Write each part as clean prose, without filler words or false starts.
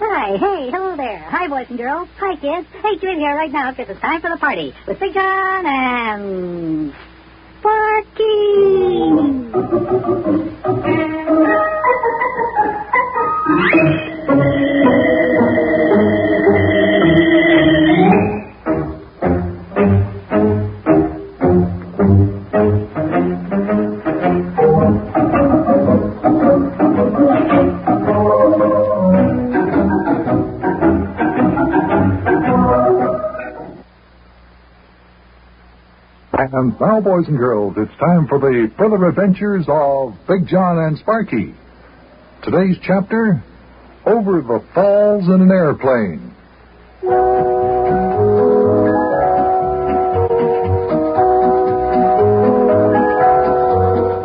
Hi, hey, hello there. Hi, boys and girls. Hi, kids. Hey, you in here right now because it's time for the party with Big Jon and Sparkie. And now, boys and girls, it's time for the further adventures of Big Jon and Sparkie. Today's chapter, Over the Falls in an Airplane.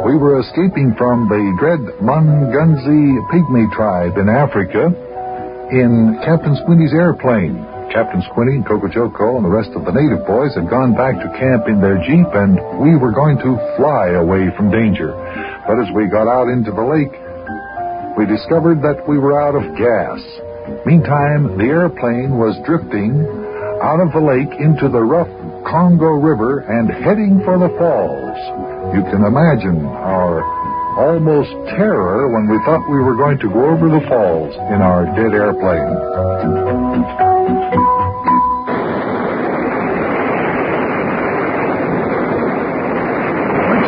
We were escaping from the dread Mungunzi pygmy tribe in Africa in Captain Squinty's airplane. Captain Squinty and Coco Joko and the rest of the native boys had gone back to camp in their jeep, and we were going to fly away from danger. But as we got out into the lake, we discovered that we were out of gas. Meantime, the airplane was drifting out of the lake into the rough Congo River and heading for the falls. You can imagine our almost terror when we thought we were going to go over the falls in our dead airplane.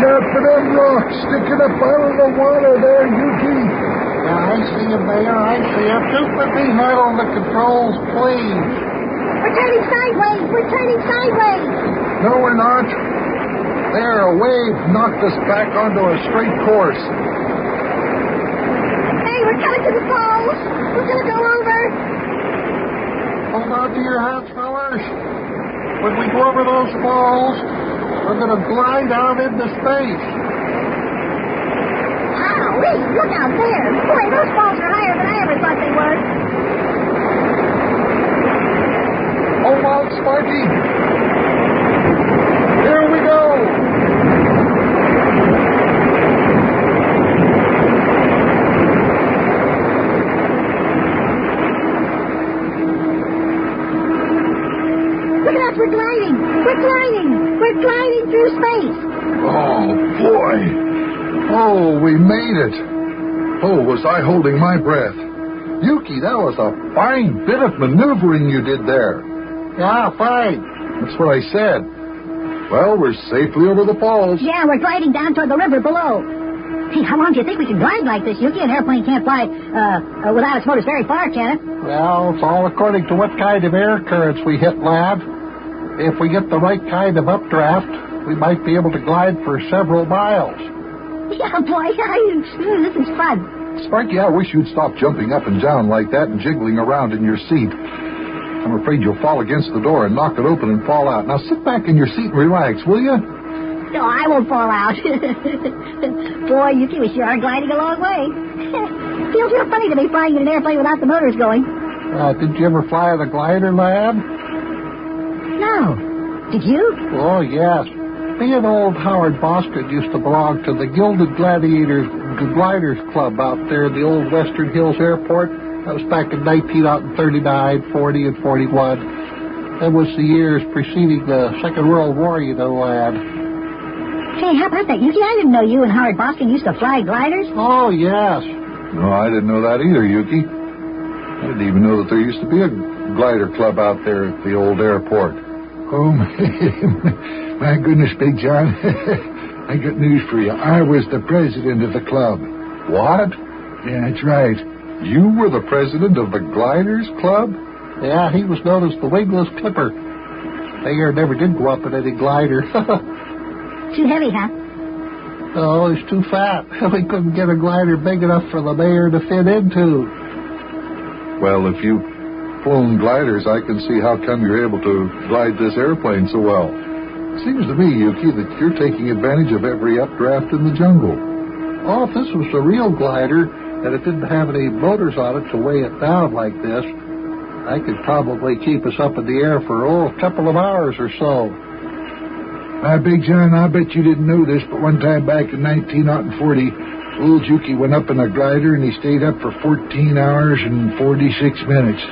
For them rocks sticking up out of the water there, Yuki. Yeah, I see him there. I see him. Just put me hard on the controls, please. We're turning sideways. We're turning sideways. No, we're not. There, a wave knocked us back onto a straight course. Hey, we're coming to the falls. We're going to go over. Hold on to your hats, fellas. When we go over those falls, we're going to glide out into space. Wowee, look out there. Boy, those falls are higher than I ever thought they were. Hold on, Sparkie. Here we go. Look at us, we're gliding. We're gliding. We're gliding through space. Oh, boy. Oh, we made it. Oh, was I holding my breath. Yuki, that was a fine bit of maneuvering you did there. Yeah, fine. That's what I said. Well, we're safely over the falls. Yeah, we're gliding down toward the river below. Hey, how long do you think we can glide like this, Yuki? An airplane can't fly without its motors very far, can it? Well, it's all according to what kind of air currents we hit, lad. If we get the right kind of updraft, we might be able to glide for several miles. Yeah, boy, this is fun. Sparkie, I wish you'd stop jumping up and down like that and jiggling around in your seat. I'm afraid you'll fall against the door and knock it open and fall out. Now sit back in your seat and relax, will you? No, I won't fall out. Boy, Yuki, we sure are gliding a long way. Feels real funny to be flying in an airplane without the motors going. Did you ever fly in a glider, lad? No. Did you? Oh, yes. Me and old Howard Boston used to belong to the Gilded Gladiators Gliders Club out there in the old Western Hills Airport. That was back in 1939, 40, and 41. That was the years preceding the Second World War, you know, lad. Hey, how about that, Yuki? I didn't know you and Howard Boston used to fly gliders. Oh, yes. No, I didn't know that either, Yuki. I didn't even know that there used to be a glider club out there at the old airport. Oh, my goodness, Big Jon. I got news for you. I was the president of the club. What? Yeah, that's right. You were the president of the Gliders Club? Yeah, he was known as the Wingless Clipper. Mayor never did go up in any glider. Too heavy, huh? No, he's too fat. We couldn't get a glider big enough for the mayor to fit into. Well, if you've flown gliders, I can see how come you're able to glide this airplane so well. It seems to me, Yuki, that you're taking advantage of every updraft in the jungle. Oh, if this was a real glider and it didn't have any motors on it to weigh it down like this, I could probably keep us up in the air for, a couple of hours or so. Big Jon, I bet you didn't know this, but one time back in 1940, Old Yuki went up in a glider and he stayed up for 14 hours and 46 minutes.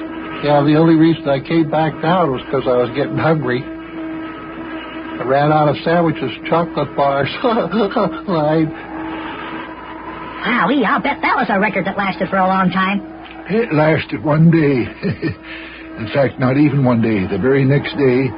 Yeah, the only reason I came back down was because I was getting hungry. I ran out of sandwiches, chocolate bars. Line. Wowee, I'll bet that was a record that lasted for a long time. It lasted one day. In fact, not even one day. The very next day,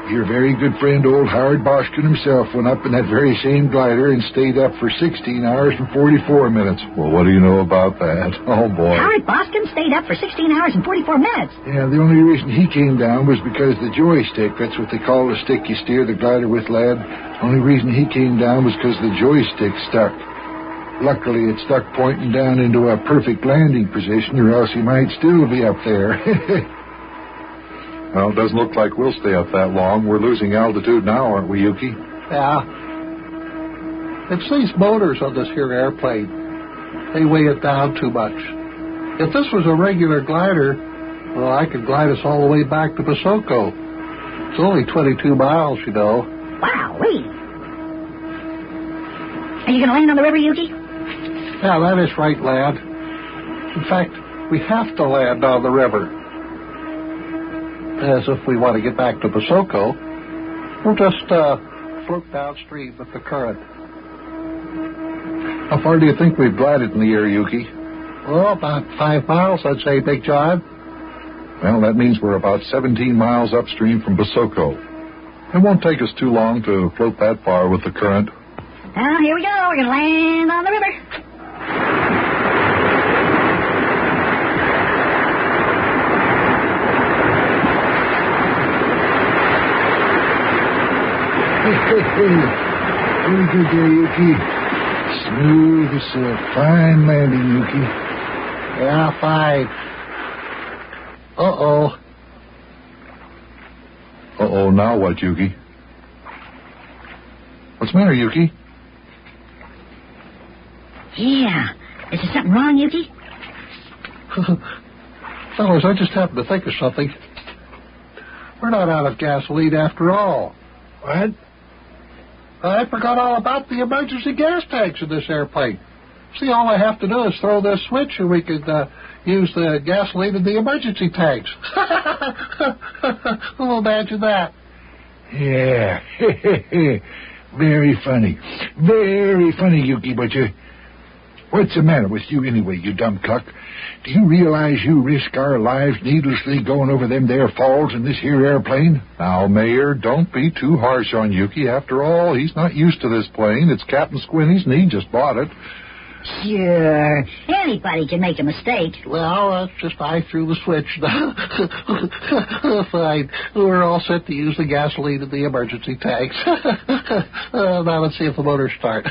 your very good friend, old Howard Boskin himself, went up in that very same glider and stayed up for 16 hours and 44 minutes. Well, what do you know about that? Oh, boy. Howard Boskin stayed up for 16 hours and 44 minutes. Yeah, the only reason he came down was because the joystick, that's what they call the stick you steer the glider with, lad. The only reason he came down was because the joystick stuck. Luckily, it stuck pointing down into a perfect landing position, or else he might still be up there. Well, it doesn't look like we'll stay up that long. We're losing altitude now, aren't we, Yuki? Yeah. It's these motors on this here airplane. They weigh it down too much. If this was a regular glider, well, I could glide us all the way back to Basoko. It's only 22 miles, you know. Wowee. Are you going to land on the river, Yuki? Yeah, that is right, lad. In fact, we have to land on the river. As if we want to get back to Basoko, we'll just float downstream with the current. How far do you think we've glided in the air, Yuki? Well, about 5 miles, I'd say, Big John. Well, that means we're about 17 miles upstream from Basoko. It won't take us too long to float that far with the current. Well, here we go. We're going to land on the river. Very good there, Yuki. Smooth as silk. Fine landing, Yuki. Yeah, fine. Uh-oh. Uh-oh, now what, Yuki? What's the matter, Yuki? Yeah. Is there something wrong, Yuki? Fellas, I just happened to think of something. We're not out of gasoline after all. What? I forgot all about the emergency gas tanks in this airplane. See, all I have to do is throw this switch and we could use the gasoline in the emergency tanks. Oh, imagine that. Yeah. Very funny. Very funny, Yuki, but what's the matter with you anyway, you dumb cuck? Do you realize you risk our lives needlessly going over them there falls in this here airplane? Now, Mayor, don't be too harsh on Yuki. After all, he's not used to this plane. It's Captain Squinty's and he just bought it. Sure. Anybody can make a mistake. Well, that's just I threw the switch. Fine. We're all set to use the gasoline in the emergency tanks. Now let's see if the motors start.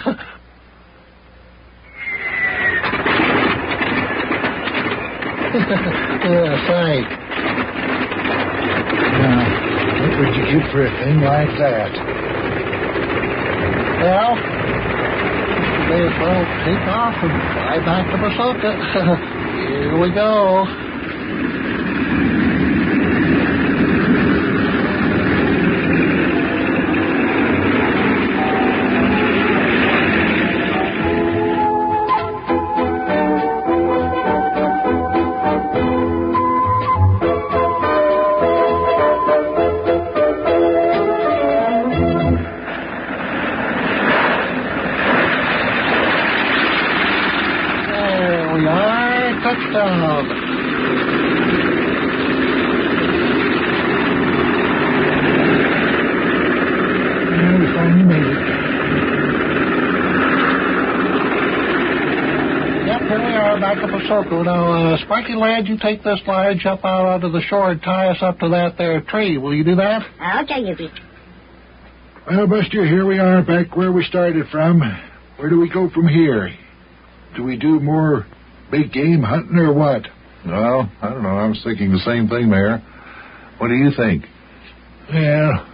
Yeah, fine. Now, what would you give for a thing like that? Well, may as well take off and fly back to Basoko. Here we go. Touchdown. We finally made it. Yep, here we are back at Basoko. Now, Sparkie lad, you take this line, jump out onto the shore and tie us up to that there tree. Will you do that? Okay, Yuki. Well, Buster, here we are back where we started from. Where do we go from here? Do we do more big game hunting or what? Well, I don't know. I was thinking the same thing, Mayor. What do you think? Well,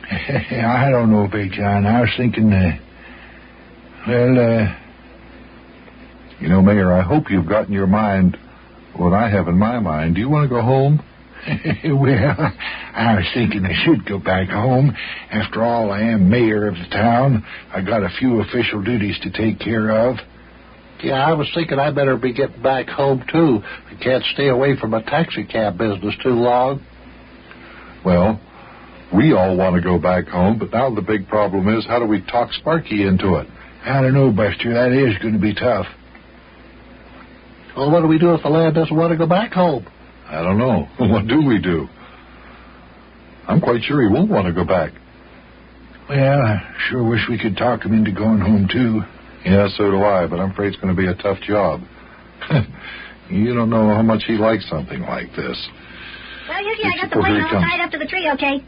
I don't know, Big John. I was thinking, You know, Mayor, I hope you've got in your mind what I have in my mind. Do you want to go home? Well, I was thinking I should go back home. After all, I am mayor of the town. I got a few official duties to take care of. Yeah, I was thinking I better be getting back home, too. I can't stay away from a taxi cab business too long. Well, we all want to go back home, but now the big problem is, how do we talk Sparkie into it? I don't know, Buster. That is going to be tough. Well, what do we do if the lad doesn't want to go back home? I don't know. What do we do? I'm quite sure he won't want to go back. Well, I sure wish we could talk him into going home, too. Yeah, so do I, but I'm afraid it's going to be a tough job. You don't know how much he likes something like this. Well, Yuki, I got the plane all tied up to the tree, okay?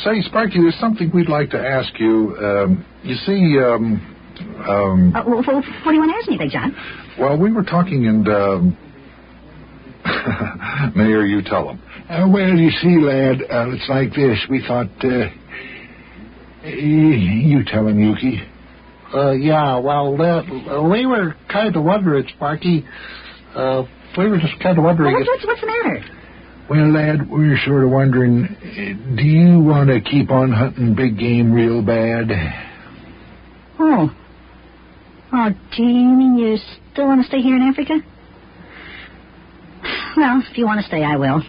Say, Sparkie, there's something we'd like to ask you. You see, what do you want to ask me, Big Jon? Well, we were talking and, Mayor, you tell him. Well, you see, lad, it's like this. We thought, you tell him, Yuki. Yeah, well, we were kind of wondering, Sparkie. We were just kind of wondering... Well, what's the matter? Well, lad, we're sort of wondering, do you want to keep on hunting big game real bad? Oh, do you mean you still want to stay here in Africa? Well, if you want to stay, I will.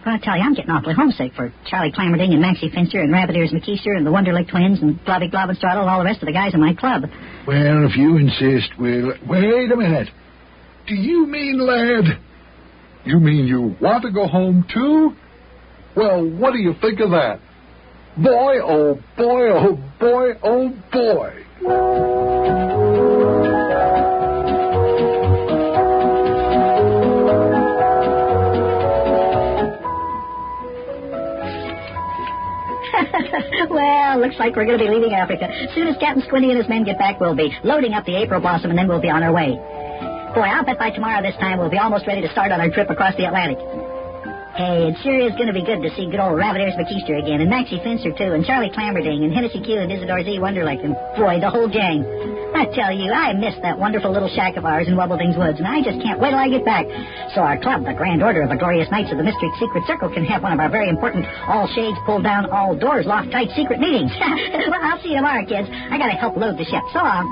But I tell you, I'm getting awfully homesick for Charlie Clammerding and Maxie Finster and Rabbit Ears McKeester and the Wonderlick Twins and Globby Globbenstraddle and all the rest of the guys in my club. Well, if you insist, we'll... Wait a minute. Do you mean, lad? You mean you want to go home, too? Well, what do you think of that? Boy, oh boy, oh boy, oh boy. Well, looks like we're going to be leaving Africa. As soon as Captain Squinty and his men get back, we'll be loading up the April Blossom, and then we'll be on our way. Boy, I'll bet by tomorrow this time we'll be almost ready to start on our trip across the Atlantic. Hey, it sure is going to be good to see good old Rabbit Ears McKeester again, and Maxie Finster, too, and Charlie Clammerding, and Hennessy Q and Isidore Z. Wonderlick, and, boy, the whole gang. I tell you, I miss that wonderful little shack of ours in Wubblething's Woods, and I just can't wait till I get back. So our club, the Grand Order of the Glorious Knights of the Mystery Secret Circle, can have one of our very important all shades pulled down, all doors locked tight secret meetings. Well, I'll see you tomorrow, kids. I got to help load the ship. So long.